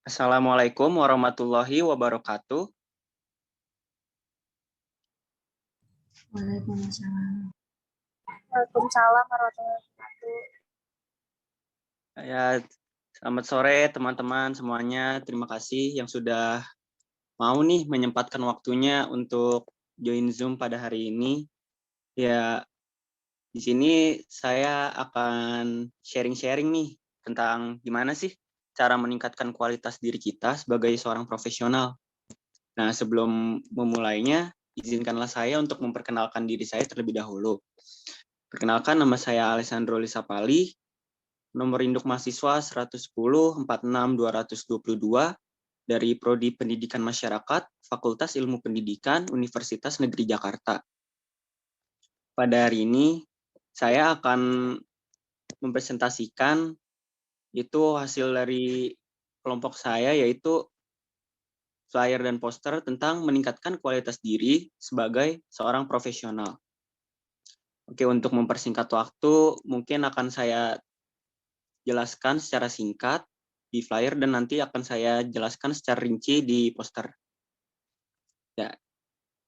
Assalamualaikum warahmatullahi wabarakatuh. Waalaikumsalam. Waalaikumsalam warahmatullahi wabarakatuh. Ya, selamat sore teman-teman semuanya. Terima kasih yang sudah mau nih menyempatkan waktunya untuk join Zoom pada hari ini. Ya, di sini saya akan sharing-sharing nih tentang gimana sih cara meningkatkan kualitas diri kita sebagai seorang profesional. Nah, sebelum memulainya, izinkanlah saya untuk memperkenalkan diri saya terlebih dahulu. Perkenalkan, nama saya Alessandro Lisapali, nomor induk mahasiswa 110 46 222 dari Prodi Pendidikan Masyarakat, Fakultas Ilmu Pendidikan, Universitas Negeri Jakarta. Pada hari ini, saya akan mempresentasikan itu hasil dari kelompok saya, yaitu flyer dan poster tentang meningkatkan kualitas diri sebagai seorang profesional. Oke, untuk mempersingkat waktu, mungkin akan saya jelaskan secara singkat di flyer dan nanti akan saya jelaskan secara rinci di poster. Ya,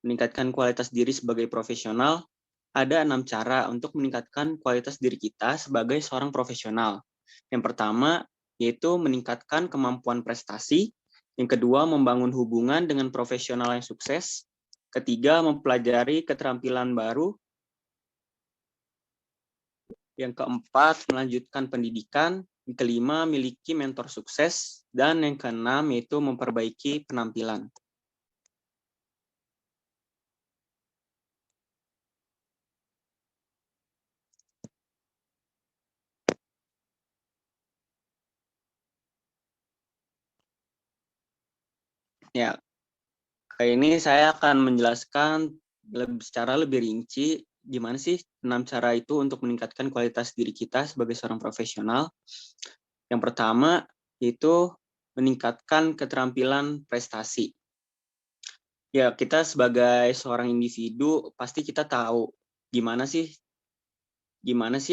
meningkatkan kualitas diri sebagai profesional, ada 6 cara untuk meningkatkan kualitas diri kita sebagai seorang profesional. Yang pertama, yaitu meningkatkan kemampuan prestasi. Yang kedua, membangun hubungan dengan profesional yang sukses. Ketiga, mempelajari keterampilan baru. Yang keempat, melanjutkan pendidikan. Yang kelima, miliki mentor sukses. Dan yang keenam, yaitu memperbaiki penampilan. Ya, kali ini saya akan menjelaskan secara lebih rinci gimana sih 6 cara itu untuk meningkatkan kualitas diri kita sebagai seorang profesional. Yang pertama, yaitu meningkatkan keterampilan prestasi. Ya, kita sebagai seorang individu pasti kita tahu gimana sih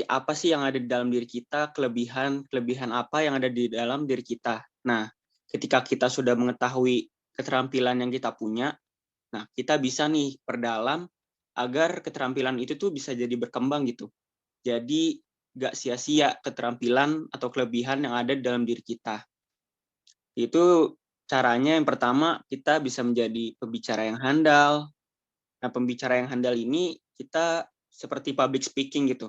apa sih yang ada di dalam diri kita, kelebihan apa yang ada di dalam diri kita. Nah, ketika kita sudah mengetahui keterampilan yang kita punya, nah kita bisa nih perdalam agar keterampilan itu tuh bisa jadi berkembang gitu. Jadi nggak sia-sia keterampilan atau kelebihan yang ada di dalam diri kita. Itu caranya yang pertama kita bisa menjadi pembicara yang handal. Nah, pembicara yang handal ini kita seperti public speaking gitu.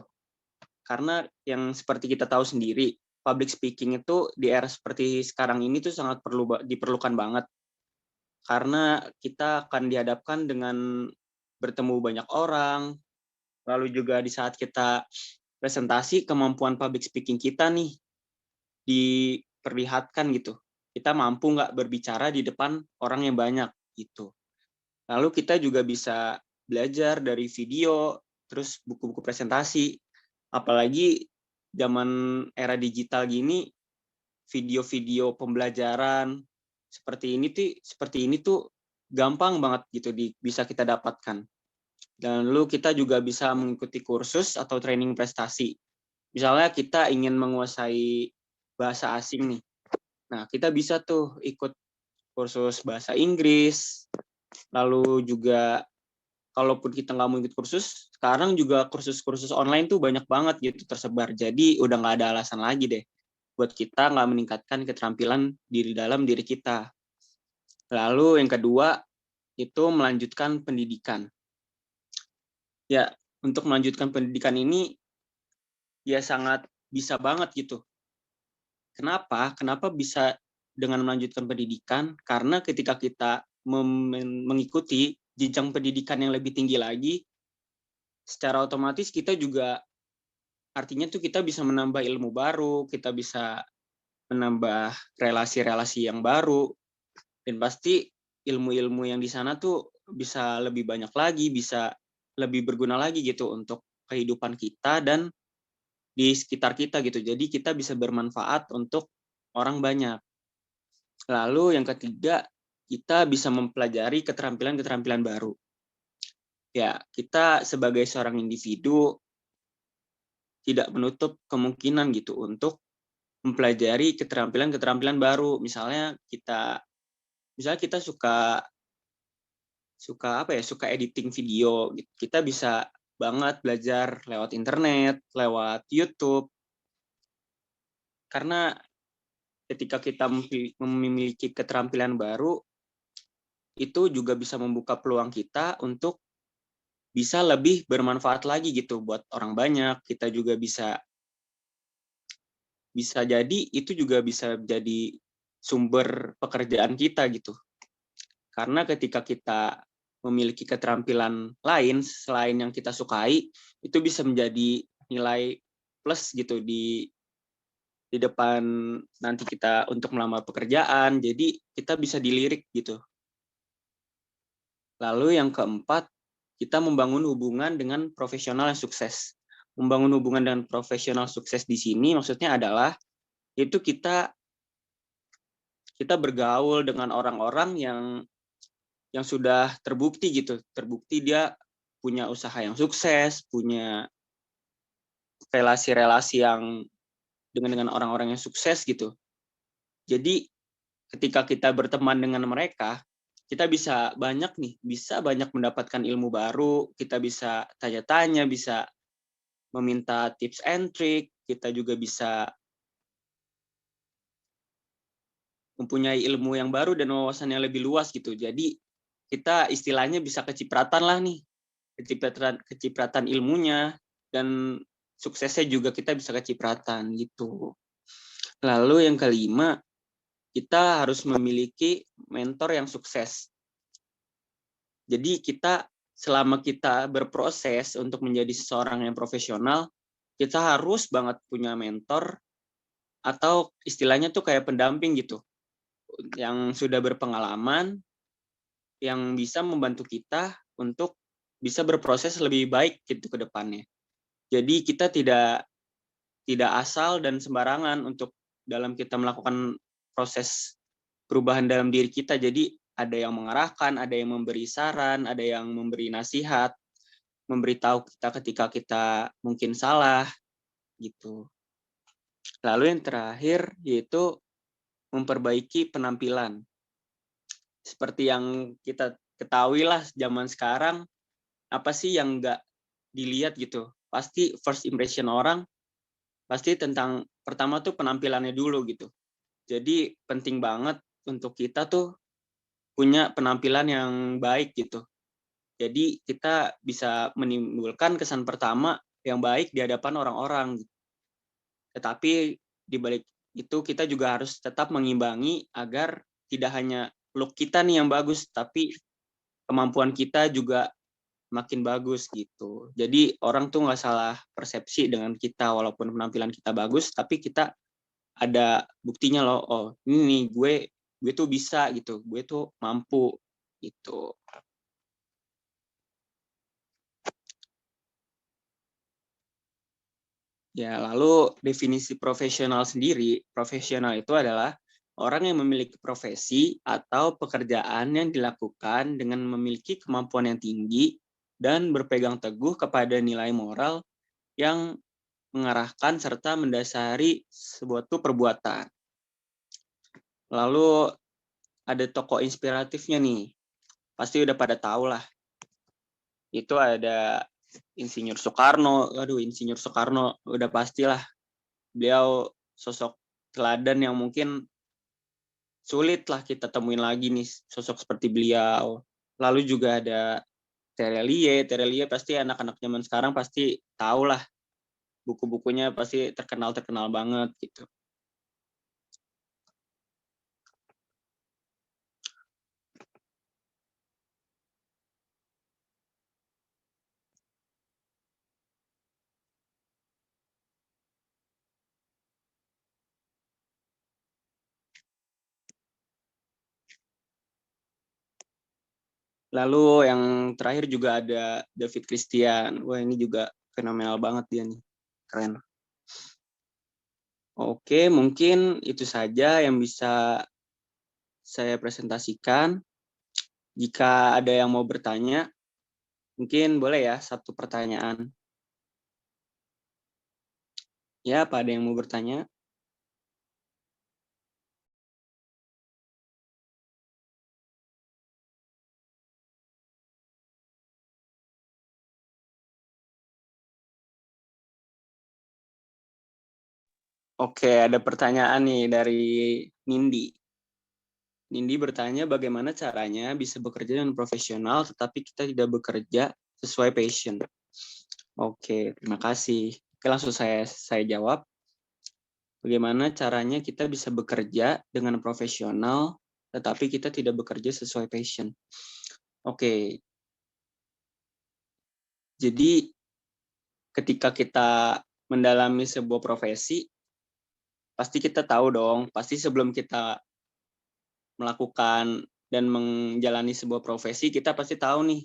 Karena yang seperti kita tahu sendiri, public speaking itu di era seperti sekarang ini tuh sangat diperlukan banget. Karena kita akan dihadapkan dengan bertemu banyak orang, lalu juga di saat kita presentasi, kemampuan public speaking kita nih diperlihatkan gitu. Kita mampu nggak berbicara di depan orang yang banyak gitu. Lalu kita juga bisa belajar dari video, terus buku-buku presentasi. Apalagi zaman era digital gini, video-video pembelajaran seperti ini tuh gampang banget gitu bisa kita dapatkan. Dan lalu kita juga bisa mengikuti kursus atau training prestasi. Misalnya kita ingin menguasai bahasa asing nih. Nah, kita bisa tuh ikut kursus bahasa Inggris. Lalu juga kalaupun kita nggak mau ikut kursus, sekarang juga kursus-kursus online tuh banyak banget gitu tersebar. Jadi udah nggak ada alasan lagi deh buat kita nggak meningkatkan keterampilan diri dalam diri kita. Lalu yang kedua, itu melanjutkan pendidikan. Ya, untuk melanjutkan pendidikan ini ya sangat bisa banget gitu. Kenapa? Kenapa bisa dengan melanjutkan pendidikan? Karena ketika kita mengikuti jenjang pendidikan yang lebih tinggi lagi, secara otomatis kita juga artinya tuh kita bisa menambah ilmu baru, kita bisa menambah relasi-relasi yang baru, dan pasti ilmu-ilmu yang di sana tuh bisa lebih banyak lagi, bisa lebih berguna lagi gitu untuk kehidupan kita dan di sekitar kita gitu. Jadi kita bisa bermanfaat untuk orang banyak. Lalu yang ketiga, kita bisa mempelajari keterampilan-keterampilan baru. Ya, kita sebagai seorang individu tidak menutup kemungkinan gitu untuk mempelajari keterampilan-keterampilan baru. Misalnya kita suka suka editing video, kita bisa banget belajar lewat internet, lewat YouTube. Karena ketika kita memiliki keterampilan baru, itu juga bisa membuka peluang kita untuk bisa lebih bermanfaat lagi gitu buat orang banyak. Kita juga bisa jadi itu juga bisa jadi sumber pekerjaan kita gitu. Karena ketika kita memiliki keterampilan lain selain yang kita sukai, itu bisa menjadi nilai plus gitu di depan nanti kita untuk melamar pekerjaan. Jadi kita bisa dilirik gitu. Lalu yang keempat, kita membangun hubungan dengan profesional yang sukses. Membangun hubungan dengan profesional sukses di sini maksudnya adalah itu kita bergaul dengan orang-orang yang sudah terbukti gitu. Terbukti dia punya usaha yang sukses, punya relasi-relasi yang dengan orang-orang yang sukses gitu. Jadi ketika kita berteman dengan mereka, kita bisa banyak mendapatkan ilmu baru, kita bisa tanya-tanya, bisa meminta tips and trick, kita juga bisa mempunyai ilmu yang baru dan wawasan yang lebih luas gitu. Jadi kita istilahnya bisa kecipratan lah nih, kecipratan ilmunya, dan suksesnya juga kita bisa kecipratan gitu. Lalu yang kelima, kita harus memiliki mentor yang sukses. Jadi selama kita berproses untuk menjadi seseorang yang profesional, kita harus banget punya mentor atau istilahnya tuh kayak pendamping gitu, yang sudah berpengalaman, yang bisa membantu kita untuk bisa berproses lebih baik gitu ke depannya. Jadi kita tidak asal dan sembarangan untuk dalam kita melakukan proses perubahan dalam diri kita. Jadi ada yang mengarahkan, ada yang memberi saran, ada yang memberi nasihat, memberitahu kita ketika kita mungkin salah gitu. Lalu yang terakhir yaitu memperbaiki penampilan. Seperti yang kita ketahui lah zaman sekarang, apa sih yang nggak dilihat gitu? Pasti first impression orang pasti tentang pertama tuh penampilannya dulu gitu. Jadi penting banget untuk kita tuh punya penampilan yang baik gitu. Jadi kita bisa menimbulkan kesan pertama yang baik di hadapan orang-orang. Tetapi di balik itu kita juga harus tetap mengimbangi agar tidak hanya look kita nih yang bagus, tapi kemampuan kita juga makin bagus gitu. Jadi orang tuh nggak salah persepsi dengan kita walaupun penampilan kita bagus, tapi kita ada buktinya loh. Oh ini nih gue tuh bisa gitu, gue tuh mampu gitu. Ya, lalu definisi profesional sendiri, profesional itu adalah orang yang memiliki profesi atau pekerjaan yang dilakukan dengan memiliki kemampuan yang tinggi dan berpegang teguh kepada nilai moral yang mengarahkan serta mendasari suatu perbuatan. Lalu ada tokoh inspiratifnya nih, pasti udah pada tahu lah. Itu ada Insinyur Soekarno, Insinyur Soekarno udah pastilah. Beliau sosok teladan yang mungkin sulit lah kita temuin lagi nih sosok seperti beliau. Lalu juga ada Terelie pasti anak-anak zaman sekarang pasti tahu lah, buku-bukunya pasti terkenal banget gitu. Lalu yang terakhir juga ada David Christian. Wah ini juga fenomenal banget dia nih, keren. Oke, mungkin itu saja yang bisa saya presentasikan. Jika ada yang mau bertanya, mungkin boleh ya satu pertanyaan. Ya, apa ada yang mau bertanya? Oke, ada pertanyaan nih dari Nindi. Nindi bertanya bagaimana caranya bisa bekerja dengan profesional tetapi kita tidak bekerja sesuai passion. Oke, terima kasih. Oke, langsung saya jawab. Bagaimana caranya kita bisa bekerja dengan profesional tetapi kita tidak bekerja sesuai passion. Oke, jadi ketika kita mendalami sebuah profesi, pasti kita tahu dong, pasti sebelum kita melakukan dan menjalani sebuah profesi, kita pasti tahu nih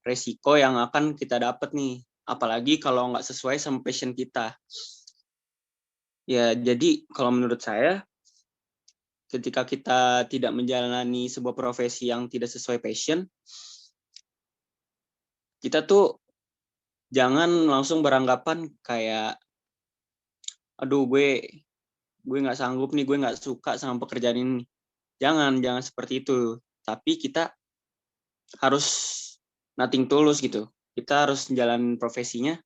resiko yang akan kita dapat nih. Apalagi kalau nggak sesuai sama passion kita. Ya, jadi kalau menurut saya, ketika kita tidak menjalani sebuah profesi yang tidak sesuai passion, kita tuh jangan langsung beranggapan kayak, aduh gue nggak sanggup nih, gue nggak suka sama pekerjaan ini. Jangan seperti itu. Tapi kita harus nothing tulus gitu. Kita harus jalanin profesinya.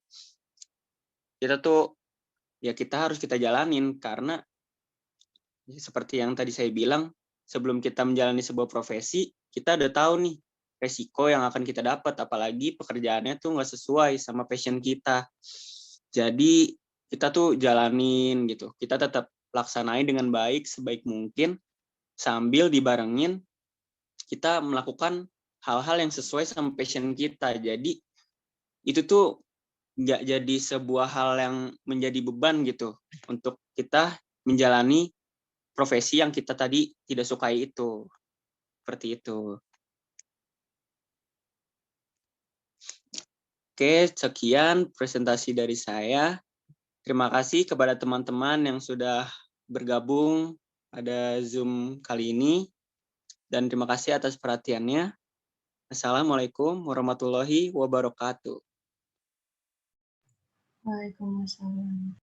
Kita tuh ya kita harus kita jalanin karena seperti yang tadi saya bilang, sebelum kita menjalani sebuah profesi, kita udah tahu nih resiko yang akan kita dapat, apalagi pekerjaannya tuh nggak sesuai sama passion kita. Jadi kita tuh jalanin gitu. Kita tetap laksanain dengan baik sebaik mungkin sambil dibarengin kita melakukan hal-hal yang sesuai sama passion kita. Jadi itu tuh nggak jadi sebuah hal yang menjadi beban gitu untuk kita menjalani profesi yang kita tadi tidak sukai itu. Seperti itu. Oke, sekian presentasi dari saya. Terima kasih kepada teman-teman yang sudah bergabung pada Zoom kali ini. Dan terima kasih atas perhatiannya. Assalamualaikum warahmatullahi wabarakatuh. Waalaikumsalam.